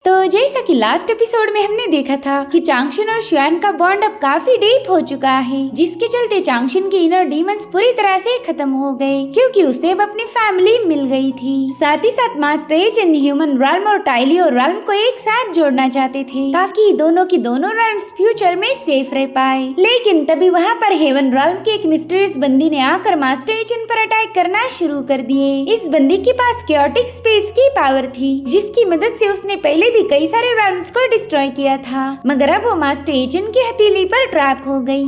तो जैसा कि लास्ट एपिसोड में हमने देखा था कि चांगशन और शुआन का बॉन्ड अब काफी डीप हो चुका है, जिसके चलते चांगशन के इनर डीमंस पूरी तरह से खत्म हो गए क्योंकि उसे अब अपनी फैमिली मिल गई थी। साथ ही साथ मास्टर एच ह्यूमन रॉल्म और टाइलियो रॉल्म को एक साथ जोड़ना चाहते थे ताकि दोनों की दोनों रॉल्म्स फ्यूचर में सेफ रह पाए। लेकिन तभी वहाँ पर हेवन रॉल्म के एक मिस्टीरियस बंदी ने आकर मास्टर एच पर अटैक करना शुरू कर दिए। इस बंदी के पास केओटिक स्पेस की पावर थी, जिसकी मदद से उसने पहले भी कई सारे रॉल्म्स को डिस्ट्रॉय किया था, मगर अब वो मास्टर एचन की हथेली पर ट्रैप हो गई।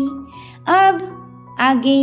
अब आगे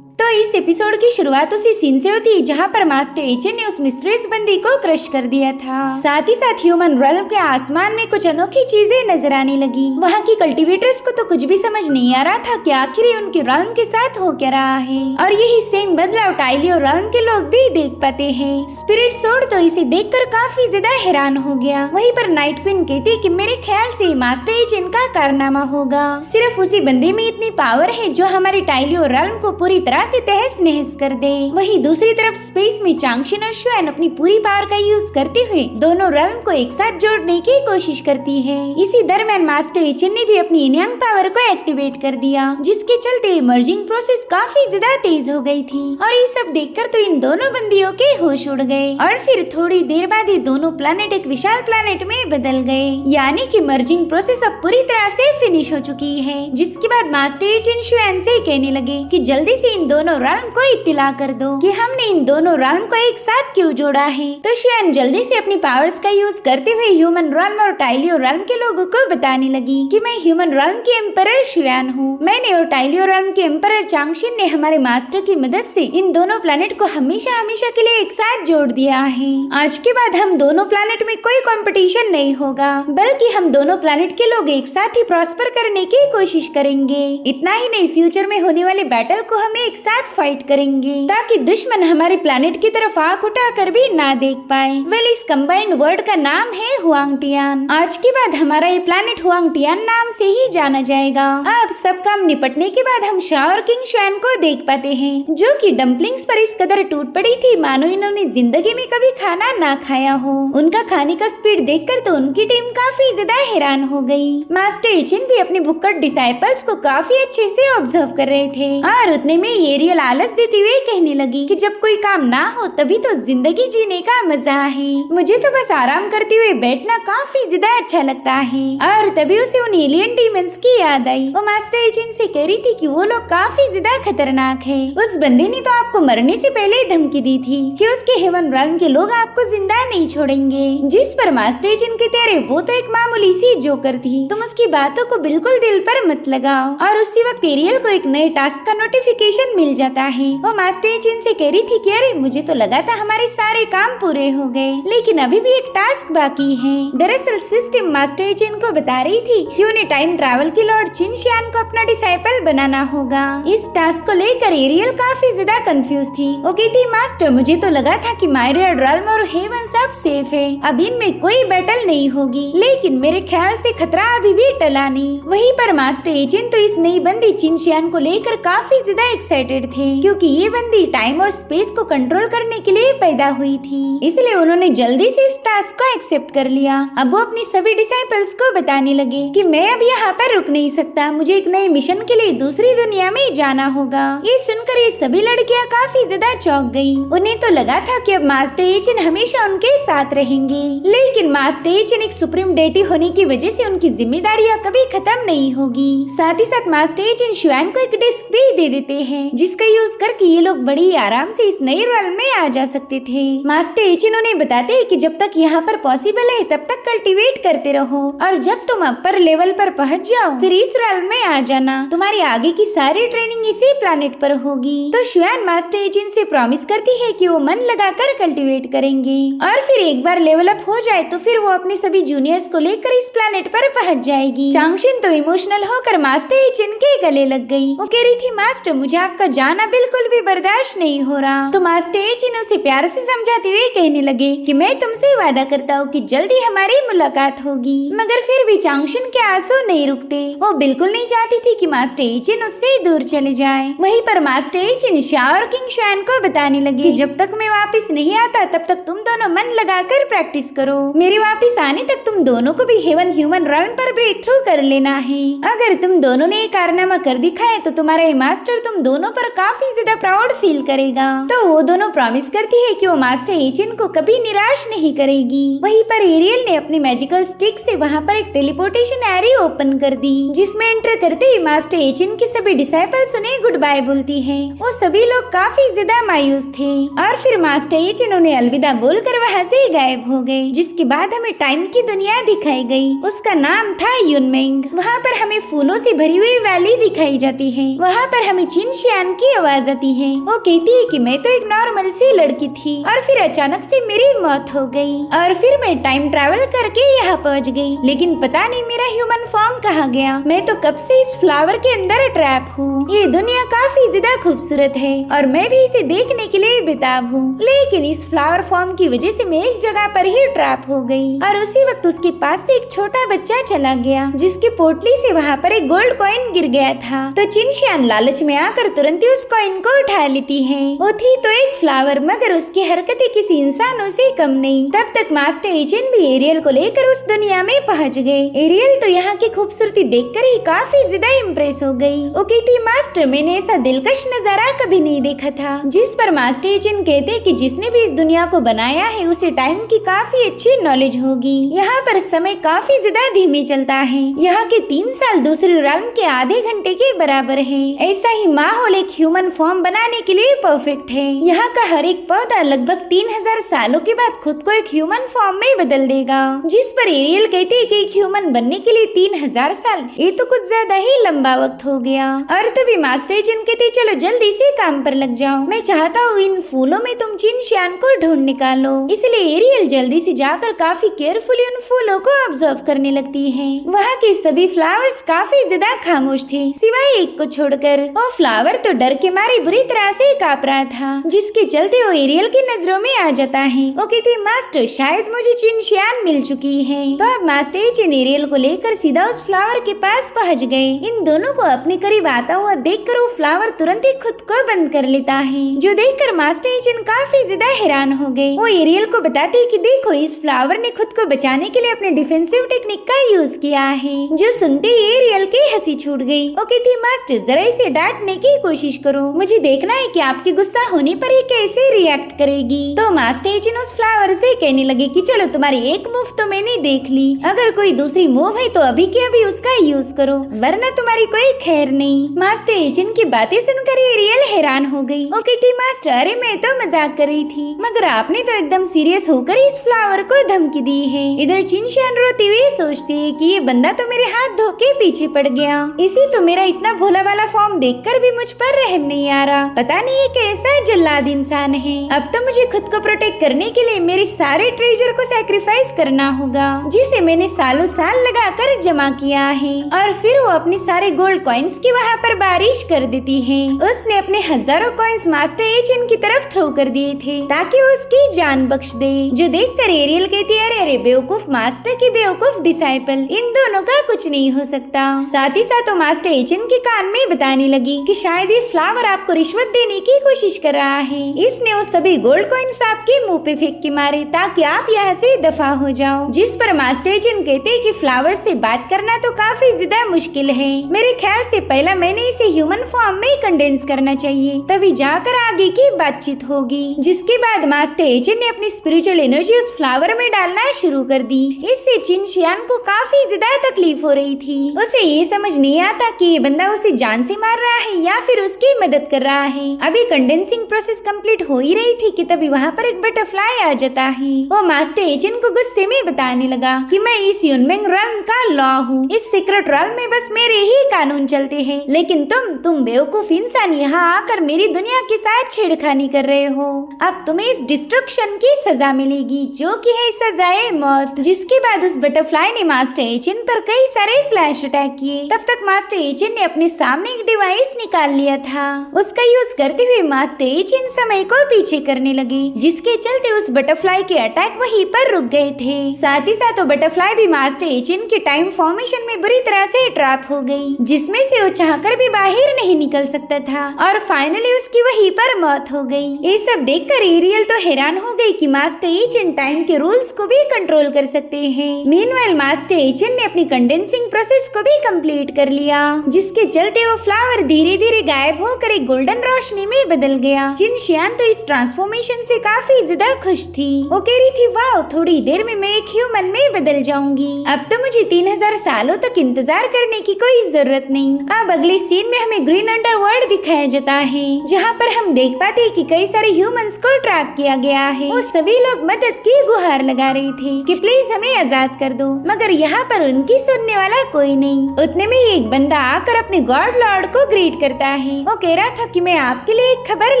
तो इस एपिसोड की शुरुआत उसी सीन से होती है जहाँ पर मास्टर एचन ने उस मिस्ट्रेस बंदी को क्रश कर दिया था। साथ ही साथ ह्यूमन रॉल्म के आसमान में कुछ अनोखी चीजें नजर आने लगी। वहाँ की कल्टीवेटर्स को तो कुछ भी समझ नहीं आ रहा था कि आखिर उनके रॉल्म के साथ हो क्या रहा है, और यही सेम बदलाव टाइलियो रॉल्म के लोग भी देख पाते हैं। स्पिरिट सोर्ड तो इसे देखकर काफी ज्यादा हैरान हो गया। वहीं पर नाइट क्वीन कहती कि मेरे ख्याल से मास्टर एचन का कारनामा होगा, सिर्फ उसी बंदे में इतनी पावर है जो हमारी टाइलियो रॉल्म को पूरी तरह से तहस नहस कर दे। वहीं दूसरी तरफ स्पेस में चांगशन और शुआन अपनी पूरी पावर का यूज करते हुए दोनों रॉल्म को एक साथ जोड़ने की कोशिश करती है। इसी दरम्यान मास्टर एचन ने भी अपनी इनयांग पावर को एक्टिवेट कर दिया, जिसके चलते मर्जिंग प्रोसेस काफी ज्यादा तेज हो गई थी। और ये सब देखकर तो इन दोनों बंदियों के होश उड़ गए और फिर थोड़ी देर बाद ही दोनों प्लैनेट एक विशाल प्लैनेट में बदल गए। यानी कि मर्जिंग प्रोसेस अब पूरी तरह से फिनिश हो चुकी है। जिसके बाद मास्टर एचन शुआन से कहने लगे कि जल्दी से इन दोनों रॉल्म को इत्तिला कर दो कि हमने इन दोनों रॉल्म को एक साथ क्यों जोड़ा है। तो शुआन जल्दी से अपनी पावर्स का यूज करते हुए ह्यूमन रॉल्म और टाइलियो रॉल्म के लोगों को बताने लगी कि मैं ह्यूमन रॉल्म की एम्परर शुआन हूँ। मैंने और टाइलियो रॉल्म के एम्परर चांगशन ने हमारे मास्टर की मदद से इन दोनों प्लैनेट को हमेशा हमेशा के लिए एक साथ जोड़ दिया है। आज के बाद हम दोनों प्लैनेट में कोई कंपटीशन नहीं होगा, बल्कि हम दोनों प्लैनेट के लोग एक साथ ही प्रॉस्पर करने की कोशिश करेंगे। इतना ही नहीं, फ्यूचर में होने वाले बैटल को हम एक साथ फाइट करेंगे ताकि दुश्मन हमारे प्लैनेट की तरफ आंख उठाकर भी ना देख पाए। वेल, इस कंबाइंड वर्ड का नाम है हुआंगटियान। आज के बाद हमारा ये प्लैनेट हुआंगटियान नाम से ही जाना जाएगा। अब सब काम निपटने के बाद हम शाह और किंग शुआन को देख पाते हैं, जो कि डम्पलिंग्स पर इस कदर टूट पड़ी थी मानो इन्होंने जिंदगी में कभी खाना ना खाया हो। उनका खाने का स्पीड देखकर तो उनकी टीम काफी ज्यादा हैरान हो गई। मास्टर एचन भी अपने भुक्कड़ डिसाइपल्स को काफी अच्छे से ऑब्जर्व कर रहे थे और उतने में एरियल आलस देते हुए कहने लगी कि जब कोई काम ना हो तभी तो जिंदगी जीने का मजा है। मुझे तो बस आराम करते हुए बैठना काफी ज्यादा अच्छा लगता है। और तभी उसे उन एलियन डीमंस की याद आई। वो मास्टर एचन से कह रही थी कि वो लोग काफी ज्यादा खतरनाक है। उस बंदे ने तो आपको मरने से पहले ही धमकी दी थी कि उसके हेवन रॉल्म के लोग आपको जिंदा नहीं छोड़ेंगे। जिस पर मास्टर एचन कहते अरे वो तो एक मामूली सी जोकर थी, तुम उसकी बातों को बिल्कुल दिल पर मत लगाओ। और उसी वक्त एरियल को एक नए टास्क का नोटिफिकेशन मिल जाता है। वो मास्टर एचन से कह रही थी कि अरे मुझे तो लगा था हमारे सारे काम पूरे हो गए, लेकिन अभी भी एक टास्क बाकी है। दरअसल सिस्टम मास्टर एचन को बता रही थी कि उन्हें टाइम ट्रैवल के लॉर्ड चिनशियान को अपना डिसाइपल बनाना होगा। इस टास्क को लेकर एरियल काफी ज्यादा कंफ्यूज थी। वो कहती मास्टर मुझे तो लगा था कि मायरिया रॉल्म और हेवन सब सेफ है, अब इनमें कोई बैटल नहीं होगी, लेकिन मेरे ख्याल से खतरा अभी भी टला नहीं। वहीं पर मास्टर एचन तो इस नई बंदी चिनशियान को लेकर काफी ज्यादा एक्साइटेड थे क्योंकि ये बंदी टाइम और स्पेस को कंट्रोल करने के लिए पैदा हुई थी, इसलिए उन्होंने जल्दी से इस टास्क को एक्सेप्ट कर लिया। अब वो अपनी सभी डिसाइपल्स को बताने लगे कि मैं अब यहाँ पर रुक नहीं सकता, मुझे एक नए मिशन के लिए दूसरी दुनिया में जाना होगा। ये सुनकर ये सभी लड़कियाँ काफी ज्यादा चौंक गयी। उन्हें तो लगा था कि अब मास्टर एचन हमेशा उनके साथ रहेंगे, लेकिन मास्टर एचन एक सुप्रीम डेटी होने की वजह से उनकी जिम्मेदारियाँ कभी खत्म नहीं होगी। साथ ही साथ मास्टर एचन शुआन को एक डिस्क भी दे देते हैं, जिसका यूज करके ये लोग बड़ी आराम से इस नई रॉल्म में आ जा सकते थे। मास्टर एचन उन्हें बताते हैं कि जब तक यहाँ पर पॉसिबल है तब तक कल्टीवेट करते रहो, और जब तुम अपर लेवल पर पहुँच जाओ फिर इस रॉल्म में आ जाना। तुम्हारी आगे की सारी ट्रेनिंग इसी प्लैनेट पर होगी। तो शुआन मास्टर एचन से प्रॉमिस करती है कि वो मन लगाकर कल्टीवेट करेंगे, और फिर एक बार लेवल अप हो जाए तो फिर वो अपने सभी जूनियर्स को लेकर इस प्लैनेट पर पहुँच जाएगी। चांगशन तो इमोशनल होकर मास्टर एचन के गले लग गई। वो कह रही थी मास्टर मुझे आपका जाना बिल्कुल भी बर्दाश्त नहीं हो रहा। तो मास्टर एचिन उसे प्यार से समझाते हुए कहने लगे कि मैं तुमसे वादा करता हूँ कि जल्दी हमारी मुलाकात होगी। मगर फिर भी चांगशन के आंसू नहीं रुकते। वो बिल्कुल नहीं चाहती थी कि मास्टर एचिन उससे दूर चले जाए। वहीं पर मास्टर एचिन शा और किंग शुआन को बताने लगे कि जब तक मैं वापस नहीं आता तब तक तुम दोनों मन लगाकर प्रैक्टिस करो। मेरे वापस आने तक तुम दोनों को भी हेवन ह्यूमन राउंड पर ब्रेक थ्रू कर लेना है। अगर तुम दोनों ने ये कारनामा कर दिखाया तो तुम्हारा ये मास्टर तुम दोनों पर काफी ज्यादा प्राउड फील करेगा। तो वो दोनों प्रॉमिस करती है कि वो मास्टर एचिन को कभी निराश नहीं करेगी। वहीं पर एरियल ने अपनी मैजिकल स्टिक से वहाँ पर एक टेलीपोर्टेशन एरिया ओपन कर दी, जिसमें एंटर करते ही मास्टर एचिन के सभी डिसाइपल्स उन्हें गुड बाय बोलती है। वो सभी लोग काफी ज्यादा मायूस थे और फिर मास्टर एचिन उन्हें अलविदा बोलकर वहाँ से गायब हो गए। जिसके बाद हमें टाइम की दुनिया दिखाई गई। उसका नाम था युनमेंग। वहाँ पर हमें फूलों से भरी हुई वैली दिखाई जाती है। वहाँ पर हमें चिन शुआन की आवाज आती है। वो कहती है कि मैं तो एक नॉर्मल सी लड़की थी और फिर अचानक से मेरी मौत हो गई और फिर मैं टाइम ट्रैवल करके यहाँ पहुँच गई। लेकिन पता नहीं मेरा ह्यूमन फॉर्म कहाँ गया। मैं तो कब से इस फ्लावर के अंदर ट्रैप हूँ। ये दुनिया काफी ज्यादा खूबसूरत है और मैं भी इसे देखने के लिए बेताब हूँ, लेकिन इस फ्लावर फॉर्म की वजह से मैं एक जगह पर ही ट्रैप हो गई। और उसी वक्त उसके पास से एक छोटा बच्चा चला गया, जिसके पोटली से वहाँ पर एक गोल्ड कॉइन गिर गया था। तो चिन शुआन लालच में आकर तुरंत ही उस कॉइन को उठा लेती है। वो थी तो एक फ्लावर, मगर उसकी हरकतें किसी इंसानों से कम नहीं। तब तक मास्टर एचिन भी एरियल को लेकर उस दुनिया में पहुँच गए। एरियल तो यहाँ की खूबसूरती देखकर ही काफी ज्यादा इम्प्रेस हो गई। वो कहती मास्टर मैंने ऐसा दिलकश नजारा कभी नहीं देखा था। जिस पर मास्टर एचिन कहते कि जिसने भी इस दुनिया को बनाया है उसे टाइम की काफी अच्छी नॉलेज होगी। यहाँ पर समय काफी ज्यादा धीमे चलता है। यहाँ के 3 साल दूसरे realm के आधे घंटे के बराबर है। ऐसा ही माहौल एक ह्यूमन फॉर्म बनाने के लिए परफेक्ट है। यहाँ का हर एक पौधा लगभग 3000 सालों के बाद खुद को एक ह्यूमन फॉर्म में बदल देगा। जिस पर एरियल कहते है कि एक ह्यूमन बनने के लिए 3000 साल, ये तो कुछ ज्यादा ही लंबा वक्त हो गया। और तभी मास्टर एचिन कहते चलो जल्दी से काम पर लग जाओ। मैं चाहता हूँ इन फूलों में तुम चिन शुआन को ढूंढ निकालो। इसलिए एरियल जल्दी से जाकर काफी केयरफुली उन फूलों को ऑब्जर्व करने लगती है। वहाँ के सभी फ्लावर्स काफी ज्यादा खामोश थे, सिवाय एक को छोड़कर। वो फ्लावर तो डर के मारे बुरी तरह से कांप रहा था, जिसके चलते वो एरियल की नजरों में आ जाता है। वो कहती मास्टर शायद मुझे चिन शुआन मिल चुकी है। तो अब मास्टर एचिन एरियल को लेकर सीधा उस फ्लावर के पास पहुँच गए। इन दोनों को अपने करीब आता हुआ देखकर वो फ्लावर तुरंत ही खुद को बंद कर लेता है, जो देखकर मास्टर एचिन काफी ज्यादा हैरान हो गए। वो एरियल को बताते हैं कि देखो इस फ्लावर ने खुद को बचाने के लिए अपने डिफेंसिव टेक्निक का यूज किया है। जो सुनते ही एरियल की हंसी छूट गई। वो कहती मास्टर जरा इसे डांटने की कोशिश करो, मुझे देखना है कि आपके गुस्सा होने पर ये कैसे रिएक्ट करेगी। तो मास्टर एचिन उस फ्लावर से कहने लगे कि चलो तुम्हारी एक मूव तो मैंने देख ली, अगर कोई दूसरी मूव है तो अभी के अभी उसका यूज करो, वरना तुम्हारी कोई खैर नहीं। मास्टर एचिन की बातें सुनकर एरियल हैरान हो गई। वो कहती मास्टर अरे मैं तो मजाक कर रही थी, मगर आपने तो एकदम सीरियस होकर इस फ्लावर को धमकी दी है। इधर चिन शुआन रोती हुई सोचती है कि ये बंदा तो मेरे हाथ धो के पीछे पड़ गया। इसी तो मेरा इतना भोला वाला फॉर्म देखकर भी मुझ पर रहम नहीं आ रहा। पता नहीं ये कैसा जल्लाद इंसान है। अब तो मुझे खुद को प्रोटेक्ट करने के लिए मेरे सारे ट्रेजर को सैक्रिफाइस करना होगा, जिसे मैंने सालों साल लगाकर जमा किया है। और फिर वो अपने सारे गोल्ड कॉइन्स की वहाँ पर बारिश कर देती है। उसने अपने हजारों कॉइन्स मास्टर एचिन की तरफ थ्रो कर दिए थे ताकि वो उसकी जान बख्श दे। जो देखकर एरियल कहती है अरे बेवकूफ मास्टर की बेवकूफ डिसाइपल, इन दोनों का कुछ नहीं हो सकता। साथ ही साथ वो मास्टर एचिन के कान में बताने लगी कि शायद ये फ्लावर आपको रिश्वत देने की कोशिश कर रहा है। इसने वो सभी गोल्ड कॉइन्स आपके मुंह पे फेंक के मारे ताकि आप यहाँ से दफा हो जाओ। जिस पर मास्टर एचिन कहते हैं कि फ्लावर से बात करना तो काफी ज्यादा मुश्किल है। मेरे ख्याल से पहला मैंने इसे ह्यूमन फॉर्म में कंडेंस करना चाहिए, तभी जाकर आगे की बातचीत होगी। जिसके बाद मास्टर एचिन ने अपनी स्पिरिचुअल एनर्जी उस फ्लावर में डालना शुरू कर दी। इससे चिन शुआन को काफी ज्यादा तकलीफ हो रही थी। उसे ये समझ नहीं आता कि ये बंदा उसे जान से मार रहा है या फिर उसकी मदद कर रहा है। अभी कंडेंसिंग प्रोसेस कंप्लीट हो ही रही थी कि तभी वहाँ पर एक बटरफ्लाई आ जाता है। वो मास्टर एचिन को गुस्से में बताने लगा कि मैं इस युनमेंग realm का लॉ हूँ। इस सीक्रेट realm में बस मेरे ही कानून चलते हैं, लेकिन तुम बेवकूफ इंसान यहाँ आकर मेरी दुनिया के साथ छेड़खानी कर रहे हो। अब तुम्हें इस डिस्ट्रक्शन की सजा मिलेगी, जो कि है सजाए मौत। जिसके बाद उस बटरफ्लाई ने मास्टर एचिन पर कई सारे स्लैश अटैक किए। तब तक मास्टर एचिन ने अपने सामने एक डिवाइस निकाल लिया था। उसका यूज करते हुए मास्टर एचिन समय को पीछे करने लगे, जिसके चलते उस बटरफ्लाई के अटैक वहीं पर रुक गए थे। साथ ही साथ वो बटरफ्लाई भी मास्टर एचिन के टाइम फॉर्मेशन में बुरी तरह से ट्रैप हो गई, जिसमें से वो चाहकर भी बाहर नहीं निकल सकता था और फाइनली उसकी वहीं पर मौत हो गई। ये सब देखकर एरियल तो हैरान हो गई कि मास्टर एचिन टाइम के रूल्स को भी कंट्रोल कर सकते हैं। मीनवाइल मास्टर एचिन ने अपनी कंडेंसिंग प्रोसेस को भी कंप्लीट कर लिया, जिसके चलते वो फ्लावर धीरे धीरे गायब होकर एक गोल्डन रोशनी में बदल गया। जिन शियान तो इस ट्रांसफॉर्मेशन से काफी ज्यादा खुश थी। वो कह रही थी, वाह, थोड़ी देर में मैं एक ह्यूमन में बदल जाऊंगी। अब तो मुझे 3000 सालों तक इंतजार करने की कोई जरूरत नहीं। अब अगले सीन में हमें ग्रीन अंडरवर्ल्ड दिखाया जाता है, जहाँ पर हम देख पाते हैं कि कई सारे ह्यूमंस को ट्रैप किया गया है। वो सभी लोग मदद की गुहार लगा रहे थे कि प्लीज हमें आजाद कर दो, मगर यहाँ पर उनकी सुनने वाला कोई नहीं। उतने में एक बंदा आकर अपने गॉड लॉर्ड को ग्रीट करता है। वो कह रहा था कि मैं आपके लिए एक खबर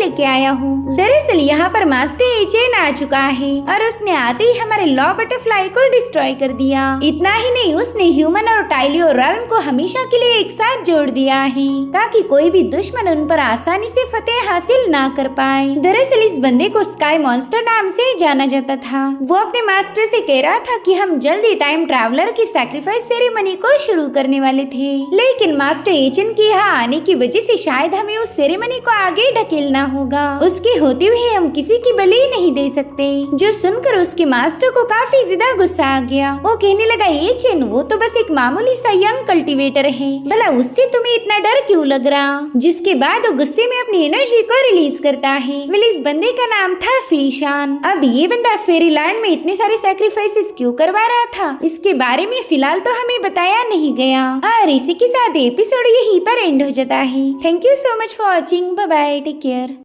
लेके आया हूँ। दरअसल यहाँ पर मास्टर एचिन आ चुका है और उसने आते ही हमारे लॉ बटरफ्लाई को डिस्ट्रॉय कर दिया। इतना ही नहीं, उसने ह्यूमन और टाइलियो रॉल्म को हमेशा के लिए एक साथ जोड़ दिया है, ताकि कोई भी दुश्मन उन पर आसानी से फतेह हासिल ना कर पाए। दरअसल इस बंदे को स्काई मॉन्स्टर नाम से जाना जाता था। वो अपने मास्टर से कह रहा था कि हम जल्दी टाइम ट्रैवलर की सैक्रिफाइस सेरेमनी को शुरू करने वाले थे, लेकिन मास्टर एचिन के यहाँ आने की वजह से शायद हमें उस सेरेमनी को आगे ढकेलना होगा। उसके होते हुए हम किसी की बलि नहीं दे सकते। जो सुनकर उसके मास्टर को काफी ज्यादा गुस्सा आ गया। वो कहने लगा, एचिन, वो तो बस एक मामूली सा यंग कल्टीवेटर है, भला उससे तुम्हें इतना डर क्यों लग रहा? जिसके बाद वो गुस्से में अपनी एनर्जी को रिलीज करता है। वेल, इस बंदे का नाम था फीशान। अब ये बंदा फेरीलैंड में इतने सारे सैक्रिफाइसेस क्यों करवा रहा था, इसके बारे में फिलहाल तो हमें बताया नहीं गया। और इसी के साथ एपिसोड यहीं पर एंड हो जाता है। Thank you so much for watching. Bye bye, take care.